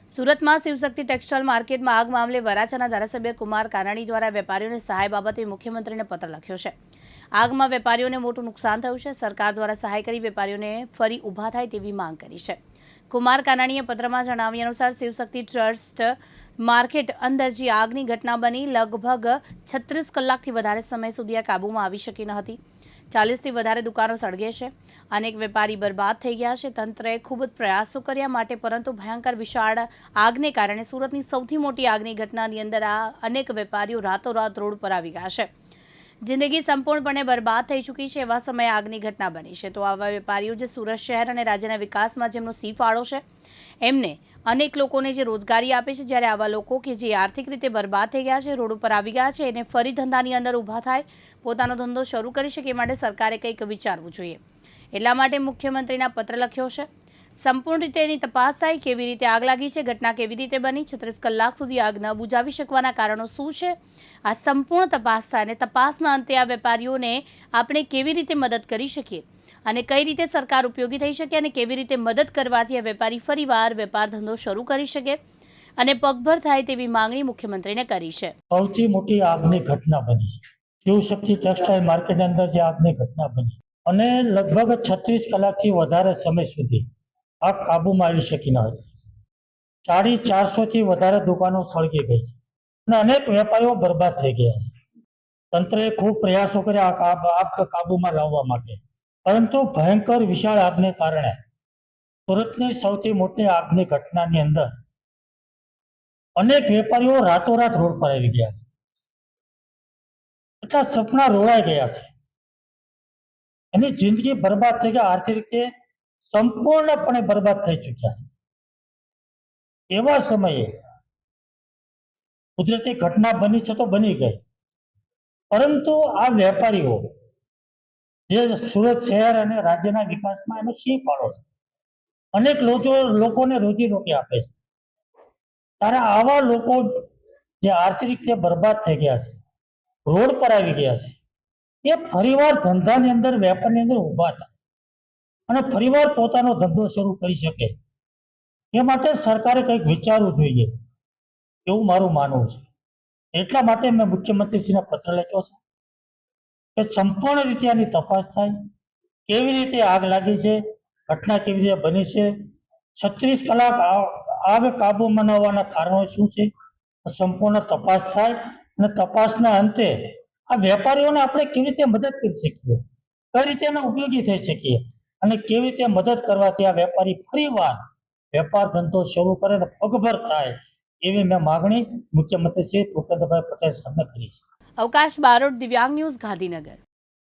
સુરતમાં શિવશક્તિ ટેક્સટાઇલ માર્કેટમાં આગ મામલે વરાછાના ધારાસભ્ય કુમાર કાનાણી દ્વારા વેપારીઓને સહાય બાબતે મુખ્યમંત્રીને પત્ર લખ્યો છે। આગમાં વેપારીઓને મોટું નુકસાન થયું છે। સરકાર દ્વારા સહાય કરી વેપારીઓને ફરી ઊભા થાય તેવી માંગ કરી છે। કુમાર કાનાણીએ પત્રમાં જણાવ્યા અનુસાર શિવશક્તિ ટ્રસ્ટ માર્કેટ અંદર જે આગની ઘટના બની લગભગ 36 કલાકથી વધારે સમય સુધી આ કાબૂમાં આવી શકી ન હતી। 40થી વધારે દુકાનો સળગે છે। અનેક વેપારી બરબાદ થઈ ગયા છે। તંત્રએ ખૂબ જ પ્રયાસો કર્યા માટે પરંતુ ભયંકર વિશાળ આગને કારણે સુરતની સૌથી મોટી આગની ઘટનાની અંદર આ અનેક વેપારીઓ રાતોરાત રોડ પર આવી ગયા છે। જિંદગી સંપૂર્ણપણે બરબાદ થઈ ચૂકી છે। એવા સમયે આગની ઘટના બની છે તો આવા વેપારીઓ જે સુરત શહેર અને રાજ્યના વિકાસમાં જેમનો સી ફાળો છે એમને અનેક લોકોને જે રોજગારી આપે છે, જ્યારે આવા લોકો કે જે આર્થિક રીતે બરબાદ થઈ ગયા છે, રોડ ઉપર આવી ગયા છે, એને ફરી ધંધાની અંદર ઊભા થાય, પોતાનો ધંધો શરૂ કરી શકે એ માટે સરકારે કંઈક વિચારવું જોઈએ। એટલા માટે મુખ્યમંત્રીના પત્ર લખ્યો છે। સંપૂર્ણ રીતે એની તપાસ થાય, કેવી રીતે આગ લાગી છે, ઘટના કેવી રીતે બની, 36 કલાક સુધી આગ ન બુઝાવી શકવાના કારણો શું છે, આ સંપૂર્ણ તપાસ થાય અને તપાસના અંતે આ વેપારીઓને આપણે કેવી રીતે મદદ કરી શકીએ અને કઈ રીતે સરકાર ઉપયોગી થઈ શકે અને કેવી રીતે મદદ કરવાથી આ વેપારી ફરીવાર વેપાર ધંધો શરૂ કરી શકે અને પગભર થાય તેવી માંગણી મુખ્યમંત્રીને કરી છે। સૌથી મોટી આગની ઘટના બની છે શિવશક્તિ ટેક્સટાઇલ માર્કેટ અંદર જે આગની ઘટના બની અને લગભગ 36 કલાકથી વધારે સમય સુધી આગ કાબૂમાં આવી શકી ન હતી। 450થી વધારે દુકાનો સળગી ગઈ છે અને અનેક વેપારીઓ બરબાદ થઈ ગયા છે। તંત્રએ ખૂબ પ્રયાસો કર્યા આગ કાબૂમાં લાવવા માટે, પરંતુ ભયંકર વિશાળ આગને કારણે સુરતની સૌથી મોટી આગની ઘટનાની અંદર અનેક વેપારીઓ રાતોરાત રોડ પર આવી ગયા છે। એટલા સપના રોળાઈ ગયા છે, એની જિંદગી બરબાદ થઈ ગઈ, આર્થિક રીતે સંપૂર્ણપણે બરબાદ થઈ ચૂક્યા છે। એવા સમયે કુદરતી ઘટના બની છે તો બની ગઈ, પરંતુ આ વેપારીઓ જે સુરત શહેર અને રાજ્યના વિકાસમાં એનો સિંહ ફાળો છે, અનેક લોકોને રોજીરોટી આપે છે, ત્યારે આવા લોકો જે આર્થિક રીતે બરબાદ થઈ ગયા છે, રોડ પર આવી ગયા છે, એ ફરીવાર ધંધાની અંદર, વેપારની અંદર ઊભા થાય અને ફરીવાર પોતાનો ધંધો શરૂ કરી શકે એ માટે સરકારે કંઈક વિચારવું જોઈએ એવું મારું માનવું છે। એટલા માટે મેં મુખ્યમંત્રીશ્રીને પત્ર લખ્યો છે કે સંપૂર્ણ રીતે આની તપાસ થાય, કેવી રીતે આગ લાગી છે, ઘટના કેવી રીતે બની છે, 36 કલાક આગ કાબૂમાં ન આવવાના કારણો શું છે, સંપૂર્ણ તપાસ થાય અને તપાસના અંતે આ વેપારીઓને આપણે કેવી રીતે મદદ કરી શકીએ, કઈ રીતે એનો ઉપયોગી થઈ શકીએ અને કેવી રીતે મદદ કરવાથી આ વેપારી ફરીવાર વેપાર ધંધો શરૂ કરે અને પગભર થાય એવી મેં માગણી મુખ્યમંત્રી શ્રી ભૂપેન્દ્રભાઈ પટેલ સાહેબને કરી છે। અવકાશ બારોટ, દિવ્યાંગ ન્યૂઝ, ગાંધીનગર।